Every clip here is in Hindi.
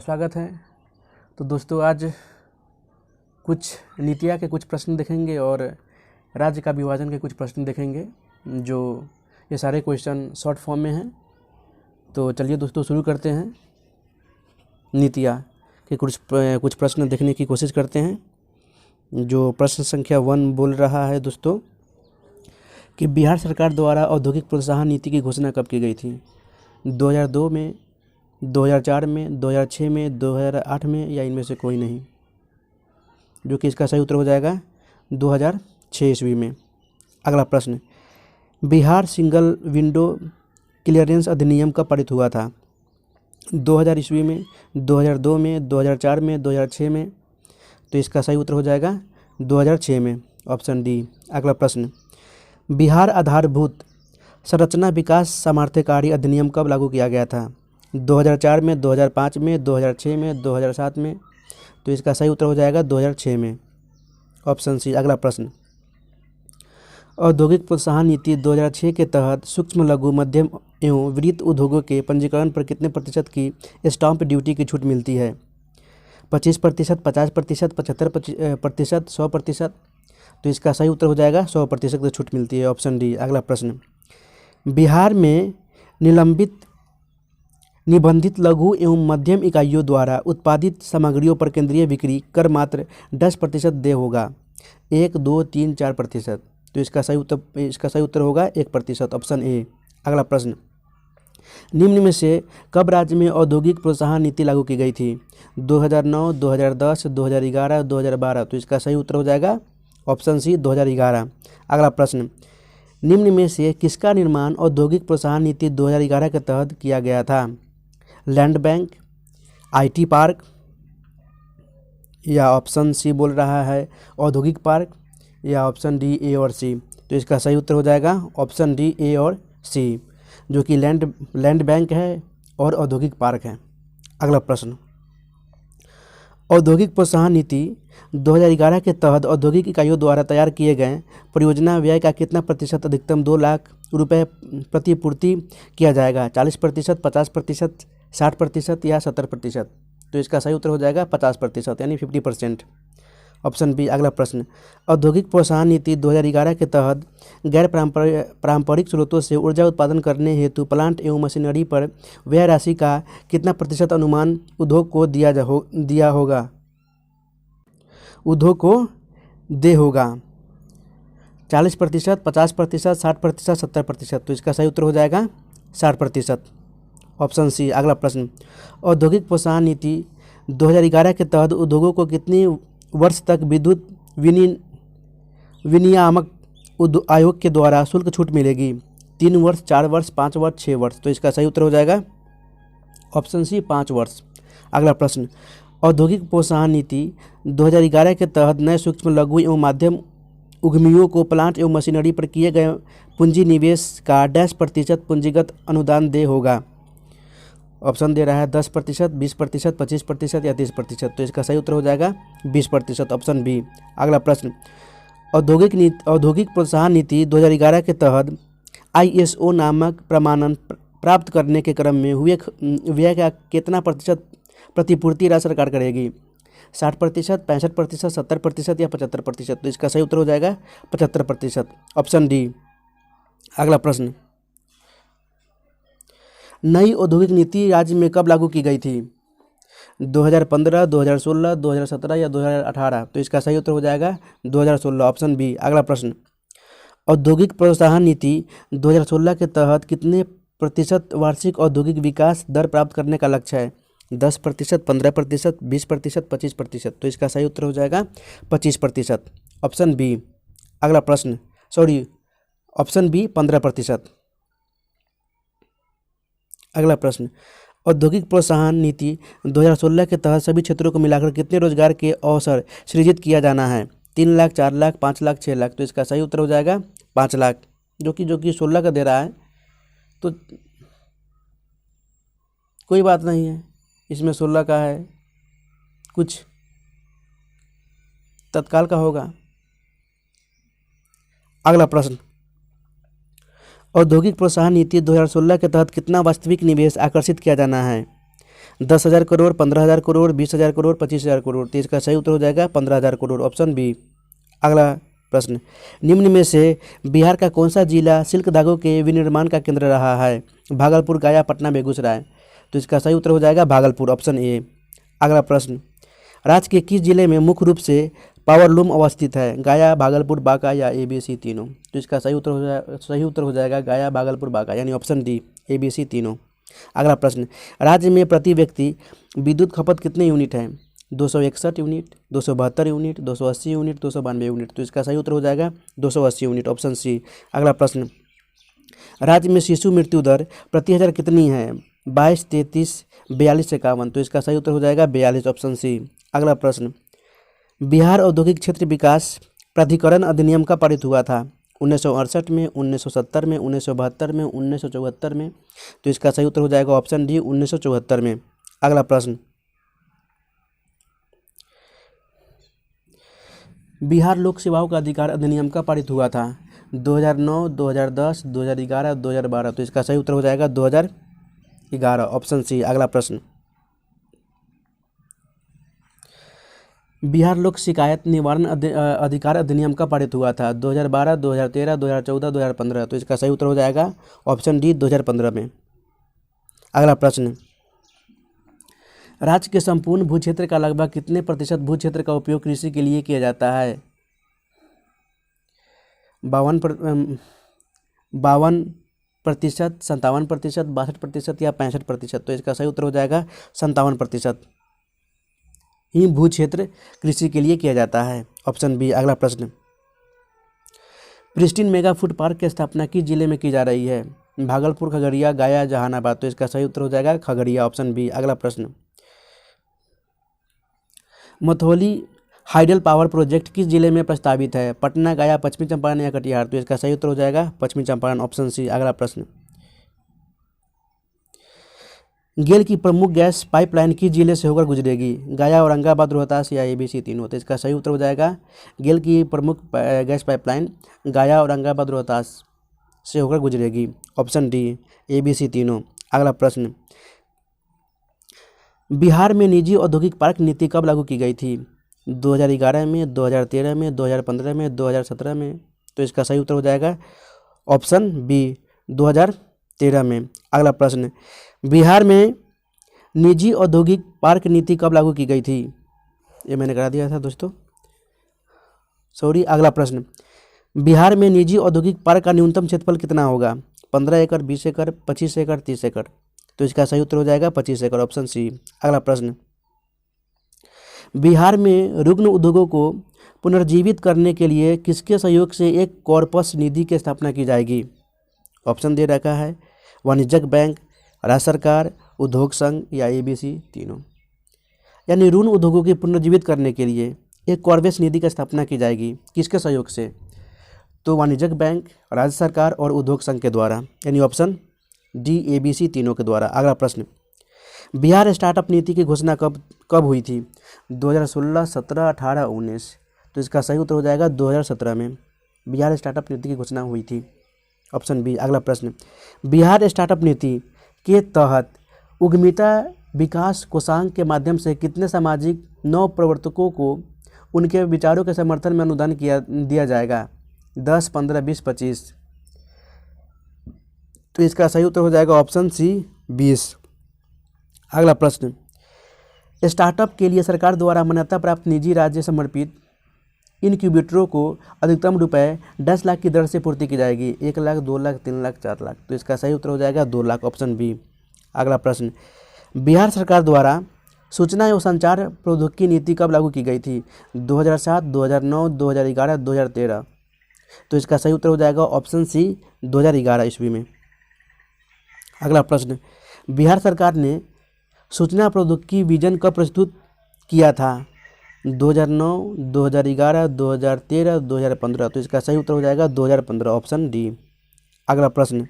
आपका स्वागत है। तो दोस्तों आज कुछ नीतियाँ के कुछ प्रश्न देखेंगे और राज्य का विभाजन के कुछ प्रश्न देखेंगे, जो ये सारे क्वेश्चन शॉर्ट फॉर्म में हैं। तो चलिए दोस्तों शुरू करते हैं। नीतियाँ के कुछ प्रश्न देखने की कोशिश करते हैं। जो प्रश्न संख्या 1 बोल रहा है दोस्तों कि बिहार सरकार द्वारा औद्योगिक प्रोत्साहन नीति की घोषणा कब की गई थी? 2002 में, 2004 में, 2006 में, 2008 में या इनमें से कोई नहीं, जो कि इसका सही उत्तर हो जाएगा 2006 ईस्वी में। अगला प्रश्न, बिहार सिंगल विंडो क्लियरेंस अधिनियम कब पारित हुआ था? 2000 ईस्वी में, 2002 में, 2004 में, 2006 में। तो इसका सही उत्तर हो जाएगा 2006 में, ऑप्शन डी। अगला प्रश्न, बिहार आधारभूत संरचना विकास सामर्थ्यकारी अधिनियम कब लागू किया गया था? 2004 में, 2005 में, 2006 में, 2007 में। तो इसका सही उत्तर हो जाएगा 2006 में, ऑप्शन सी। अगला प्रश्न, औद्योगिक प्रोत्साहन नीति 2006 के तहत सूक्ष्म लघु मध्यम एवं वृहत उद्योगों के पंजीकरण पर कितने प्रतिशत की स्टाम्प ड्यूटी की छूट मिलती है? 25%, 50%, 75%, 100%। तो इसका सही उत्तर हो जाएगा 100% की छूट मिलती है, ऑप्शन डी। अगला प्रश्न, बिहार में निबंधित लघु एवं मध्यम इकाइयों द्वारा उत्पादित सामग्रियों पर केंद्रीय बिक्री कर मात्र 10% देय होगा। 1, 2, 3, 4%। तो इसका सही उत्तर होगा 1%, ऑप्शन ए। अगला प्रश्न, निम्न में से कब राज्य में औद्योगिक प्रोत्साहन नीति लागू की गई थी? 2009, 2010, 2011, 2012। तो इसका सही उत्तर हो जाएगा ऑप्शन सी, 2011। अगला प्रश्न, निम्न में से किसका निर्माण औद्योगिक प्रोत्साहन नीति 2011 के तहत किया गया था? लैंड बैंक, आईटी पार्क, या ऑप्शन सी बोल रहा है औद्योगिक पार्क, या ऑप्शन डी ए और सी। तो इसका सही उत्तर हो जाएगा ऑप्शन डी ए और सी, जो कि लैंड बैंक है और औद्योगिक पार्क है। अगला प्रश्न, औद्योगिक प्रोत्साहन नीति 2011 के तहत औद्योगिक इकाइयों द्वारा तैयार किए गए परियोजना व्यय का कितना प्रतिशत अधिकतम 2 लाख रुपए प्रतिपूर्ति किया जाएगा? 40%, 50%, 60% या 70%। तो इसका सही उत्तर हो जाएगा 50%, यानी 50%, ऑप्शन बी। अगला प्रश्न, औद्योगिक प्रोत्साहन नीति 2011 के तहत गैर पारंपरिक स्रोतों से ऊर्जा उत्पादन करने हेतु प्लांट एवं मशीनरी पर व्यय राशि का कितना प्रतिशत अनुमान उद्योग को दिया होगा? उद्योग को दे होगा 40%, 50%, 60%, 70%। तो इसका सही उत्तर हो जाएगा 60%, ऑप्शन सी। अगला प्रश्न, औद्योगिक प्रोत्साहन नीति 2011 के तहत उद्योगों को कितने वर्ष तक विद्युत विनियामक आयोग के द्वारा शुल्क छूट मिलेगी? 3 वर्ष, 4 वर्ष, 5 वर्ष, 6 वर्ष। तो इसका सही उत्तर हो जाएगा ऑप्शन सी, 5 वर्ष। अगला प्रश्न, औद्योगिक प्रोत्साहन नीति 2011 के तहत नए सूक्ष्म लघु एवं मध्यम उद्यमियों को प्लांट एवं मशीनरी पर किए गए पूंजी निवेश का 10% पूंजीगत अनुदान दे होगा? ऑप्शन दे रहा है 10%, 20%, 25% या 30%। तो इसका सही उत्तर हो जाएगा 20%, ऑप्शन बी। अगला प्रश्न, औद्योगिक प्रोत्साहन नीति 2011 के तहत ISO नामक प्रमाणन प्राप्त करने के क्रम में हुए व्यय का कितना प्रतिशत प्रतिपूर्ति राज्य सरकार करेगी? 60%, 65%, 70% या 75%। तो इसका सही उत्तर हो जाएगा 75%, ऑप्शन डी। अगला प्रश्न, नई औद्योगिक नीति राज्य में कब लागू की गई थी? 2015, 2016, 2017 या 2018। तो इसका सही उत्तर हो जाएगा 2016, ऑप्शन बी। अगला प्रश्न, औद्योगिक प्रोत्साहन नीति 2016 के तहत कितने प्रतिशत वार्षिक औद्योगिक विकास दर प्राप्त करने का लक्ष्य है? 10%, 15%, 20%, 25%। तो इसका सही उत्तर हो जाएगा 25%, ऑप्शन बी। अगला प्रश्न, ऑप्शन बी 15%। अगला प्रश्न, औद्योगिक प्रोत्साहन नीति 2016 के तहत सभी क्षेत्रों को मिलाकर कितने रोजगार के अवसर सृजित किया जाना है? 3 लाख, 4 लाख, 5 लाख, 6 लाख। तो इसका सही उत्तर हो जाएगा 5 लाख, जो कि 16 का दे रहा है। तो कोई बात नहीं है, इसमें 16 का है, कुछ तत्काल का होगा। अगला प्रश्न, औद्योगिक प्रोत्साहन नीति 2016 के तहत कितना वास्तविक निवेश आकर्षित किया जाना है? 10,000 करोड़, 15,000 करोड़, 20,000 करोड़, 25,000 करोड़। तो इसका सही उत्तर हो जाएगा 15,000 करोड़, ऑप्शन बी। अगला प्रश्न, निम्न में से बिहार का कौन सा जिला सिल्क धागों के विनिर्माण का केंद्र रहा है? भागलपुर, गया, पटना, बेगूसराय। तो इसका सही उत्तर हो जाएगा भागलपुर, ऑप्शन ए। अगला प्रश्न, राज्य के किस जिले में मुख्य रूप से पावरलूम अवस्थित है? गया, भागलपुर, बांका या ABC तीनों। तो इसका सही उत्तर हो जाएगा गया, भागलपुर, बांका, यानी ऑप्शन डी, ABC तीनों। अगला प्रश्न, राज्य में प्रति व्यक्ति विद्युत खपत कितने यूनिट है? 261 यूनिट, 272 यूनिट, 280 यूनिट, 292 यूनिट। तो इसका सही उत्तर हो जाएगा 280 यूनिट, ऑप्शन सी। अगला प्रश्न, राज्य में शिशु मृत्यु दर प्रति हजार कितनी है? 22, 33, 42, 51। तो इसका सही उत्तर हो जाएगा 42, ऑप्शन सी। अगला प्रश्न, बिहार औद्योगिक क्षेत्र विकास प्राधिकरण अधिनियम का पारित हुआ था? 1968 में, 1970 में, 1972 में, 1974 में। तो इसका सही उत्तर हो जाएगा ऑप्शन डी, 1974 में। अगला प्रश्न, बिहार लोक सेवाओं का अधिकार अधिनियम का पारित हुआ था? 2009, 2010, 2011, 2012। तो इसका सही उत्तर हो जाएगा 2011, ऑप्शन सी। अगला प्रश्न, बिहार लोक शिकायत निवारण अधिकार अधिनियम का पारित हुआ था? 2012, 2013, 2014, 2015। तो इसका सही उत्तर हो जाएगा ऑप्शन डी, 2015 में। अगला प्रश्न, राज्य के संपूर्ण भू क्षेत्र का लगभग कितने प्रतिशत भू क्षेत्र का उपयोग कृषि के लिए किया जाता है? 52%, 57%, 62% या 65%। तो इसका सही उत्तर हो जाएगा 57% ही भू क्षेत्र कृषि के लिए किया जाता है, ऑप्शन बी। अगला प्रश्न, प्रिस्टीन मेगा फूड पार्क की स्थापना किस जिले में की जा रही है? भागलपुर, खगड़िया, गया, जहानाबाद। तो इसका सही उत्तर हो जाएगा खगड़िया, ऑप्शन बी। अगला प्रश्न, मथौली हाइडल पावर प्रोजेक्ट किस जिले में प्रस्तावित है? पटना, गया, पश्चिमी चंपारण या कटिहार। तो इसका सही उत्तर हो जाएगा पश्चिमी चंपारण, ऑप्शन सी। अगला प्रश्न, गेल की प्रमुख गैस पाइपलाइन किस जिले से होकर गुजरेगी? गया, औरंगाबाद, रोहतास या ABC तीनों। तो इसका सही उत्तर हो जाएगा गेल की प्रमुख गैस पाइपलाइन गया, औरंगाबाद, रोहतास से होकर गुजरेगी, ऑप्शन डी, ABC तीनों। अगला प्रश्न, बिहार में निजी औद्योगिक पार्क नीति कब लागू की गई थी? 2011 में, 2013 में, 2015 में, 2017 में। तो इसका सही उत्तर हो जाएगा ऑप्शन बी, 2013 में। अगला प्रश्न, बिहार में निजी औद्योगिक पार्क नीति कब लागू की गई थी? ये मैंने करा दिया था दोस्तों, सॉरी। अगला प्रश्न, बिहार में निजी औद्योगिक पार्क का न्यूनतम क्षेत्रफल कितना होगा? 15 एकड़, 20 एकड़, 25 एकड़, 30 एकड़। तो इसका सही उत्तर हो जाएगा 25 एकड़, ऑप्शन सी। अगला प्रश्न, बिहार में रुग्ण उद्योगों को पुनर्जीवित करने के लिए किसके सहयोग से एक कॉर्पस निधि की स्थापना की जाएगी? ऑप्शन दे रखा है वाणिज्यिक बैंक, राज्य सरकार, उद्योग संघ या ABC तीनों। यानी ऋण उद्योगों के पुनर्जीवित करने के लिए एक कॉर्पस निधि की स्थापना की जाएगी, किसके सहयोग से? तो वाणिज्यिक बैंक, राज्य सरकार और उद्योग संघ के द्वारा, यानी ऑप्शन डी, ABC तीनों के द्वारा। अगला प्रश्न, बिहार स्टार्टअप नीति की घोषणा कब हुई थी? 2016, 17, 18, 19। तो इसका सही उत्तर हो जाएगा 2017 में बिहार स्टार्टअप नीति की घोषणा हुई थी, ऑप्शन बी। अगला प्रश्न, बिहार स्टार्टअप नीति के तहत उद्यमिता विकास कोषांग के माध्यम से कितने सामाजिक नव प्रवर्तकों को उनके विचारों के समर्थन में अनुदान दिया जाएगा? 10, 15, 20, 25। तो इसका सही उत्तर हो जाएगा ऑप्शन सी, 20। अगला प्रश्न, स्टार्टअप के लिए सरकार द्वारा मान्यता प्राप्त निजी राज्य समर्पित इनक्यूबेटरों को अधिकतम रुपए 10 लाख की दर से पूर्ति की जाएगी? 1 लाख, 2 लाख, 3 लाख, 4 लाख। तो इसका सही उत्तर हो जाएगा 2 लाख, ऑप्शन बी। अगला प्रश्न, बिहार सरकार द्वारा सूचना एवं संचार प्रौद्योगिकी नीति कब लागू की गई थी? 2007, 2009, 2011, 2013। तो इसका सही उत्तर हो जाएगा ऑप्शन सी, 2011 ईस्वी में। अगला प्रश्न, बिहार सरकार ने सूचना प्रौद्योगिकी विजन कब प्रस्तुत किया था? 2009, 2011, 2013, 2015। तो इसका सही उत्तर हो जाएगा 2015, ऑप्शन डी। अगला प्रश्न,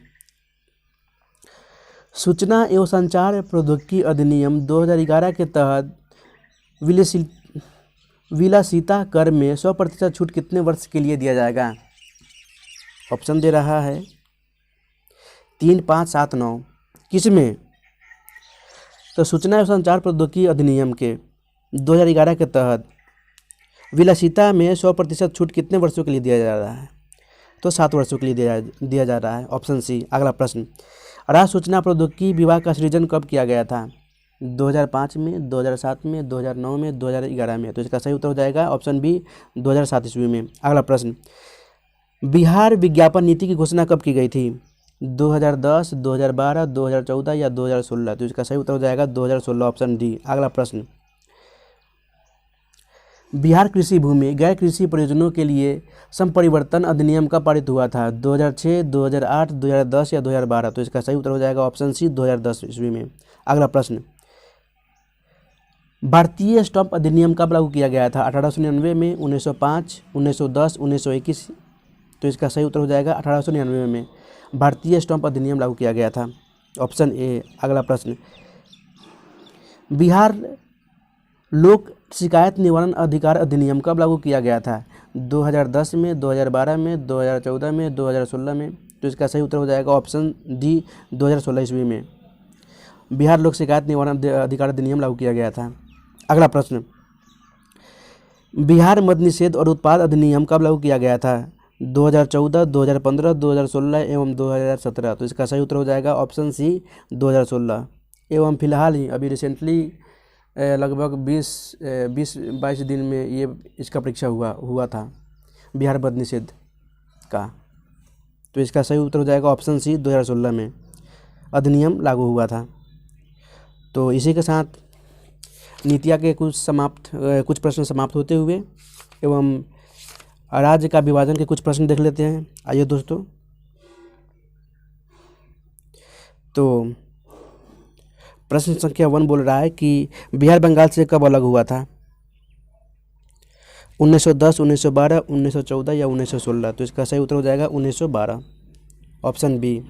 सूचना एवं संचार प्रौद्योगिकी अधिनियम 2011 के तहत विलासिता कर में 100% छूट कितने वर्ष के लिए दिया जाएगा? ऑप्शन दे रहा है 3, 5, 7, 9। किसमें? तो सूचना एवं संचार प्रौद्योगिकी अधिनियम के 2011 के तहत विलासिता में 100% छूट कितने वर्षों के लिए दिया जा रहा है? तो 7 वर्षों के लिए दिया जा रहा है। Option C. अगला प्रश्न, राज्य सूचना प्रौद्योगिकी विभाग का सृजन कब किया गया था? 2005 में, 2007 में, 2009 में, 2011 में। तो इसका सही उत्तर हो जाएगा ऑप्शन बी, 2007 ईस्वी में। अगला प्रश्न, बिहार विज्ञापन नीति की घोषणा कब की गई थी? 2010, 2012, 2014 या 2016? तो इसका सही उत्तर हो जाएगा 2016, ऑप्शन डी। अगला प्रश्न, बिहार कृषि भूमि गैर कृषि प्रयोजनों के लिए संपरिवर्तन अधिनियम कब पारित हुआ था? 2006, 2008, 2010 या 2012? तो इसका सही उत्तर हो जाएगा ऑप्शन सी, 2010 ईस्वी में। अगला प्रश्न, भारतीय स्टैम्प अधिनियम कब लागू किया गया था? 1899 में, 1905, 1910, 1921? तो इसका सही उत्तर हो जाएगा 1899 में भारतीय स्टैम्प अधिनियम लागू किया गया था, ऑप्शन ए। अगला प्रश्न, बिहार लोक शिकायत निवारण अधिकार अधिनियम कब लागू किया गया था? 2010 में, 2012 में, 2014 में, 2016 में? तो इसका सही उत्तर हो जाएगा ऑप्शन डी, 2016 ईस्वी में बिहार लोक शिकायत निवारण अधिकार अधिनियम लागू किया गया था। अगला प्रश्न, बिहार मद्य निषेध और उत्पाद अधिनियम कब लागू किया गया था? 2014, 2015, 2016 एवं 2017? तो इसका सही उत्तर हो जाएगा ऑप्शन सी, 2016 एवं फिलहाल ही अभी रिसेंटली लगभग 20-22 दिन में ये इसका परीक्षा हुआ था बिहार मद्य निषेध का। तो इसका सही उत्तर हो जाएगा ऑप्शन सी, 2016 में अधिनियम लागू हुआ था। तो इसी के साथ नीतियाँ के कुछ प्रश्न समाप्त होते हुए एवं राज्य का विभाजन के कुछ प्रश्न देख लेते हैं। आइए दोस्तों, तो प्रश्न संख्या 1 बोल रहा है कि बिहार बंगाल से कब अलग हुआ था? 1910, 1912, 1914 या 1916? तो इसका सही उत्तर हो जाएगा 1912, ऑप्शन बी।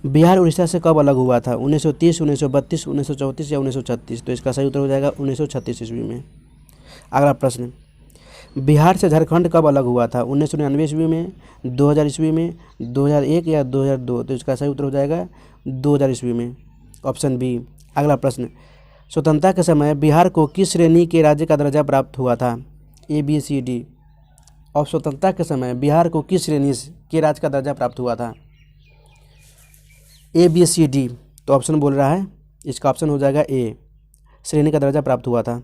बिहार उड़ीसा से कब अलग हुआ था? 1930, 1932, 1934 या 1936? तो इसका सही उत्तर हो जाएगा 1936 ईस्वी में। अगला प्रश्न, बिहार से झारखंड कब अलग हुआ था? 1999 ईस्वी में, 2000 ईस्वी में, 2001 या 2002? तो इसका सही उत्तर हो जाएगा 2000 ईस्वी में, ऑप्शन बी। अगला प्रश्न, स्वतंत्रता के समय बिहार को किस श्रेणी के राज्य का दर्जा प्राप्त हुआ था? ए, बी, सी, डी? और स्वतंत्रता के समय बिहार को किस श्रेणी के राज्य का दर्जा प्राप्त हुआ था? ए, बी, सी, डी? तो ऑप्शन बोल रहा है, इसका ऑप्शन हो जाएगा ए, श्रेणी का दर्जा प्राप्त हुआ था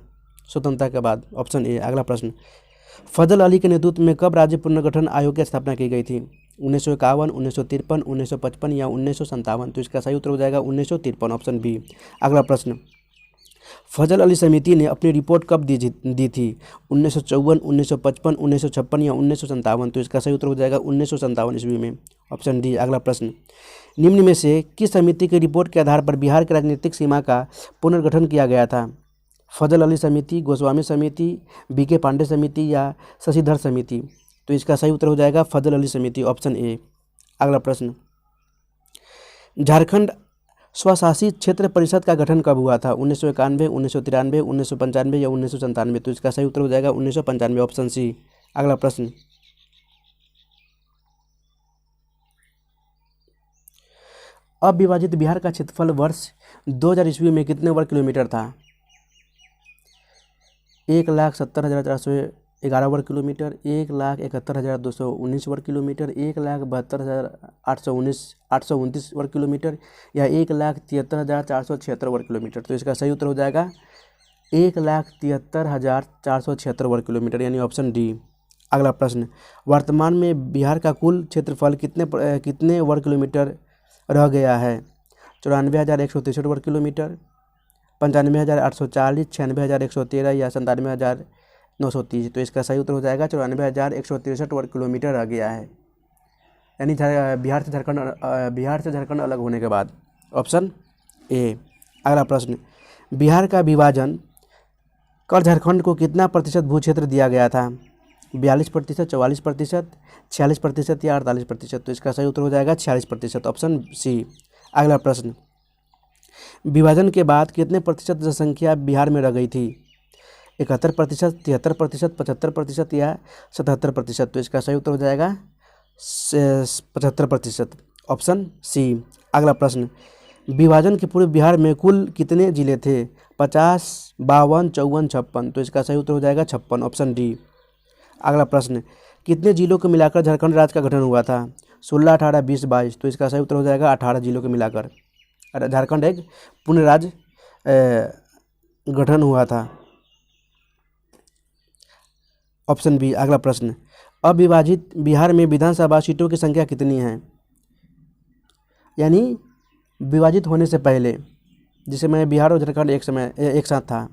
स्वतंत्रता के बाद, ऑप्शन ए। अगला प्रश्न, फजल अली के नेतृत्व में कब राज्य पुनर्गठन आयोग की स्थापना की गई थी? 1951, 1953, 1955 या 1957? तो इसका सही उत्तर हो जाएगा 1953, ऑप्शन बी। अगला प्रश्न, फजल अली समिति ने अपनी रिपोर्ट कब दी थी? 1954, 1955, 1956 या 1957? तो इसका सही उत्तर हो जाएगा 1957 ईस्वी में, ऑप्शन डी। अगला प्रश्न, निम्न में से किस समिति की रिपोर्ट के आधार पर बिहार की राजनीतिक सीमा का पुनर्गठन किया गया था? फजल अली समिति, गोस्वामी समिति, बी.के. पांडे समिति या शशिधर समिति? तो इसका सही उत्तर हो जाएगा फजल अली समिति, ऑप्शन ए। अगला प्रश्न, झारखंड स्वशासित क्षेत्र परिषद का गठन कब हुआ था? 1991, 1993, 1995 या 1997? तो इसका सही उत्तर हो जाएगा 1995, ऑप्शन सी। अगला प्रश्न, अविभाजित बिहार का क्षेत्रफल वर्ष 2000 ईस्वी में कितने वर्ग किलोमीटर था? 1,70,411 वर्ग किलोमीटर, 1,71,219 वर्ग किलोमीटर, 1,72,829 वर्ग किलोमीटर या 1,73,476 वर्ग किलोमीटर? तो इसका सही उत्तर हो जाएगा 1,73,476 वर्ग किलोमीटर, यानी ऑप्शन डी। अगला प्रश्न, वर्तमान में बिहार का कुल क्षेत्रफल कितने वर्ग किलोमीटर रह गया है? 94,163 वर्ग किलोमीटर, 95,840, 96,113 या 97,930? तो इसका सही उत्तर हो जाएगा 94,163 वर्ग किलोमीटर रह गया है, यानी बिहार से झारखंड अलग होने के बाद, ऑप्शन ए। अगला प्रश्न, बिहार का विभाजन कर झारखंड को कितना प्रतिशत भू क्षेत्र दिया गया था? 42%, 44%, 46% या 48%? तो इसका सही उत्तर हो जाएगा 46%, ऑप्शन सी। अगला प्रश्न, विभाजन के बाद कितने प्रतिशत जनसंख्या बिहार में रह गई थी? 71%, 73%, 75% या 77%? तो इसका सही उत्तर हो जाएगा 75%, ऑप्शन सी। अगला प्रश्न, विभाजन के पूर्व बिहार में कुल कितने जिले थे? 50, 52, 54, 56। तो इसका सही उत्तर हो जाएगा 56, ऑप्शन डी। अगला प्रश्न, कितने जिलों को मिलाकर झारखंड राज्य का गठन हुआ था? 16, 18, 20, 22। तो इसका सही उत्तर हो जाएगा 18 जिलों को मिलाकर झारखंड एक पूर्ण राज्य गठन हुआ था, ऑप्शन बी। अगला प्रश्न, अविभाजित बिहार में विधानसभा सीटों की संख्या कितनी है? यानी विभाजित होने से पहले, जिसे मैं बिहार और झारखंड एक साथ था,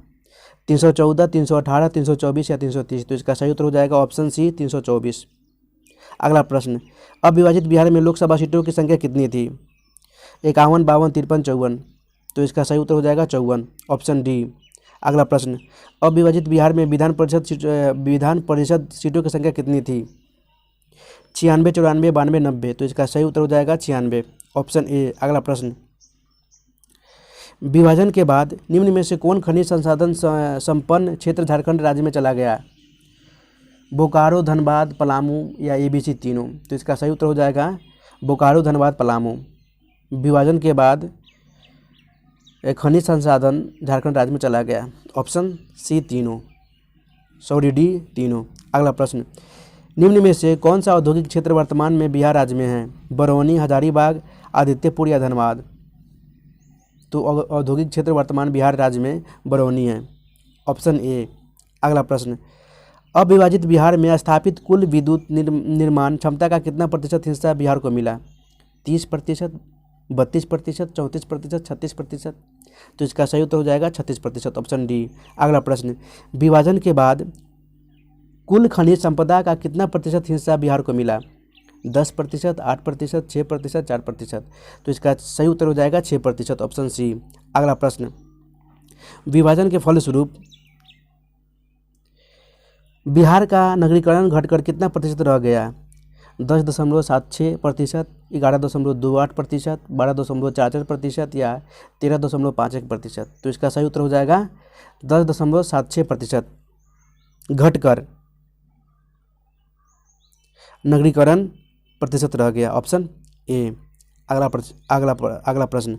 314, 318, 324 या 330। तो इसका सही उत्तर हो जाएगा ऑप्शन सी, 324। अगला प्रश्न, अविभाजित बिहार में लोकसभा सीटों की संख्या कितनी थी? 51, 52, 53, 54। तो इसका सही उत्तर हो जाएगा 54, ऑप्शन डी। अगला प्रश्न, अविभाजित बिहार में विधान परिषद सीटों की संख्या कितनी थी? 96, 94, 92, 90। तो इसका सही उत्तर हो जाएगा 96, ऑप्शन ए। अगला प्रश्न, विभाजन के बाद निम्न में से कौन खनिज संसाधन संपन्न क्षेत्र झारखंड राज्य में चला गया? बोकारो, धनबाद, पलामू या ABC तीनों। तो इसका सही उत्तर हो जाएगा बोकारो, धनबाद, पलामू। विभाजन के बाद खनिज संसाधन झारखंड राज्य में चला गया, ऑप्शन सी, तीनों, डी, तीनों। अगला प्रश्न, निम्न में से कौन सा औद्योगिक क्षेत्र वर्तमान में बिहार राज्य में है? बरौनी, हजारीबाग, आदित्यपुर या धनबाद। तो औद्योगिक क्षेत्र वर्तमान बिहार राज्य में बरौनी है, ऑप्शन ए। अगला प्रश्न, अविभाजित बिहार में स्थापित कुल विद्युत निर्माण क्षमता का कितना प्रतिशत हिस्सा बिहार को मिला? 30%, 32%, 34%, 36%। तो इसका सही उत्तर हो जाएगा 36%, ऑप्शन डी। अगला प्रश्न, विभाजन के बाद कुल खनिज संपदा का कितना प्रतिशत हिस्सा बिहार को मिला? 10%, 8%, 6%, 4%। तो इसका सही उत्तर हो जाएगा 6%, ऑप्शन सी। अगला प्रश्न, विभाजन के फलस्वरूप बिहार का नगरीकरण घटकर कितना प्रतिशत रह गया? 10.76%, 11.28%, 12.44% या 13.51%। तो इसका सही उत्तर हो जाएगा 10.76% घटकर नगरीकरण प्रतिशत रह गया, ऑप्शन ए। अगला प्रश्न,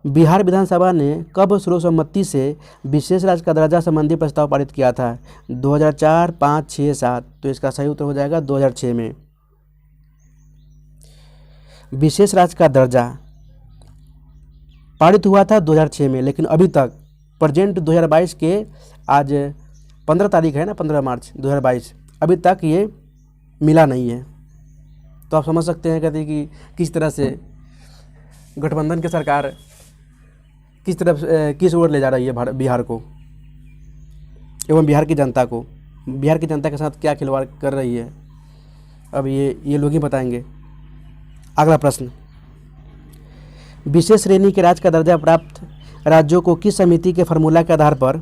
बिहार विधानसभा ने कब सर्वसम्मति से विशेष राज्य का दर्जा संबंधी प्रस्ताव पारित किया था? 2004, 5, 6, 7। तो इसका सही उत्तर हो जाएगा 2006 में। विशेष राज्य का दर्जा पारित हुआ था 2006 में, लेकिन अभी तक प्रेजेंट 2022 के आज 15 तारीख है ना, 15 मार्च 2022, अभी तक ये मिला नहीं है। तो आप समझ सकते हैं कहते कि किस तरह से गठबंधन की सरकार किस ओर ले जा रही है बिहार को एवं बिहार की जनता को, बिहार की जनता के साथ क्या खिलवाड़ कर रही है, अब ये लोग ही बताएंगे। अगला प्रश्न, विशेष श्रेणी के राज्य का दर्जा प्राप्त राज्यों को किस समिति के फॉर्मूला के आधार पर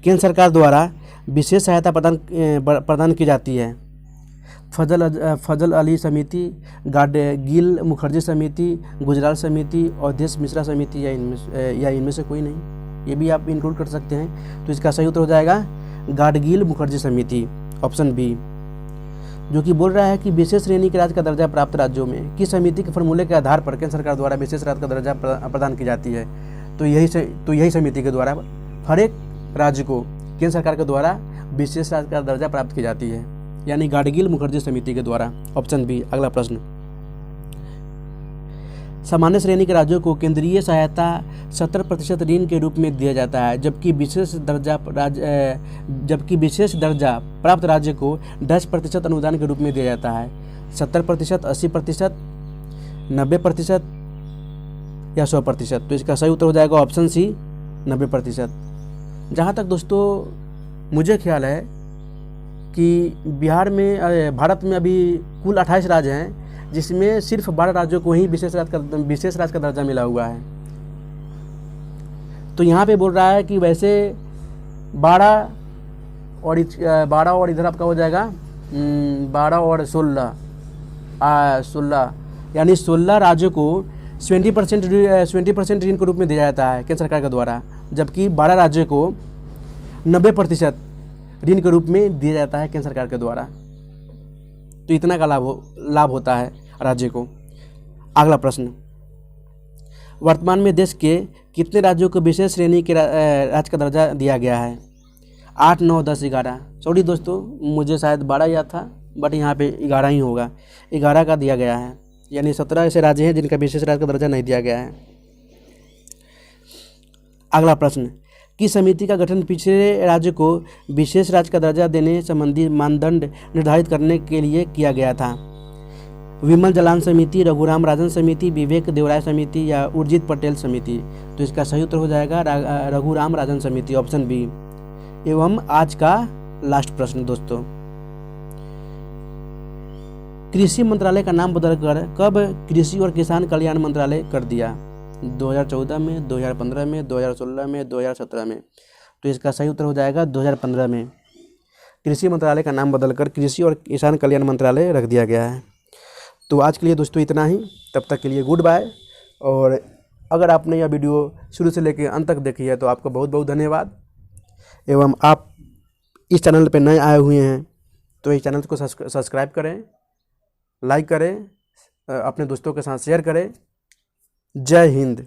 केंद्र सरकार द्वारा विशेष सहायता प्रदान की जाती है? फजल अली समिति, गाडगिल मुखर्जी समिति, गुजराल समिति, अवधेश मिश्रा समिति या इनमें से कोई नहीं, ये भी आप इंक्लूड कर सकते हैं। तो इसका सही उत्तर हो जाएगा गाडगिल मुखर्जी समिति, ऑप्शन बी, जो कि बोल रहा है कि विशेष श्रेणी के राज्य का दर्जा प्राप्त राज्यों में किस समिति के फॉर्मूले के आधार पर केंद्र सरकार द्वारा विशेष राज्य का दर्जा प्रदान की जाती है। तो यही समिति के द्वारा हर एक राज्य को केंद्र सरकार के द्वारा विशेष राज्य का दर्जा प्राप्त की जाती है, यानी गाडगिल मुखर्जी समिति के द्वारा, ऑप्शन बी। अगला प्रश्न, सामान्य श्रेणी के राज्यों को केंद्रीय सहायता 70% ऋण के रूप में दिया जाता है, जबकि विशेष दर्जा प्राप्त राज्य को 10% अनुदान के रूप में दिया जाता है। 70%, 80%, 90% या 100%। तो इसका सही उत्तर हो जाएगा ऑप्शन सी, 90%। जहाँ तक दोस्तों मुझे ख्याल है कि भारत में अभी कुल 28 राज्य हैं, जिसमें सिर्फ 12 राज्यों को ही विशेष राज्य का दर्जा मिला हुआ है। तो यहाँ पे बोल रहा है कि वैसे 12 और इधर आपका हो जाएगा 12 और 16 यानी 16 राज्यों को 20% ऋण के रूप में दिया जाता है केंद्र सरकार के द्वारा, जबकि 12 राज्यों को 90% ऋण के रूप में दिया जाता है केंद्र सरकार के द्वारा। तो इतना का लाभ होता है राज्य को। अगला प्रश्न, वर्तमान में देश के कितने राज्यों को विशेष श्रेणी के राज्य का दर्जा दिया गया है? 8, 9, 10, 11। सॉरी दोस्तों, मुझे शायद 12 याद था, बट यहाँ पे 11 ही होगा। 11 का दिया गया है, यानी 17 ऐसे राज्य हैं जिनका विशेष राज्य का दर्जा नहीं दिया गया है। अगला प्रश्न, किस समिति का गठन पिछड़े राज्य को विशेष राज्य का दर्जा देने संबंधी मानदंड निर्धारित करने के लिए किया गया था? विमल जलान समिति, रघुराम राजन समिति, विवेक देवराय समिति या उर्जित पटेल समिति? तो इसका सही उत्तर हो जाएगा रघुराम राजन समिति, ऑप्शन बी। एवं आज का लास्ट प्रश्न दोस्तों, कृषि मंत्रालय का नाम बदलकर कब कृषि और किसान कल्याण मंत्रालय कर दिया? 2014 में, 2015 में, 2016 में, 2017 में? तो इसका सही उत्तर हो जाएगा 2015 में। कृषि मंत्रालय का नाम बदलकर कृषि और किसान कल्याण मंत्रालय रख दिया गया है। तो आज के लिए दोस्तों इतना ही, तब तक के लिए गुड बाय। और अगर आपने यह वीडियो शुरू से लेकर अंत तक देखी है तो आपको बहुत बहुत धन्यवाद। एवं आप इस चैनल पर नए आए हुए हैं तो इस चैनल को सब्सक्राइब करें, लाइक करें, अपने दोस्तों के साथ शेयर करें। जय हिंद।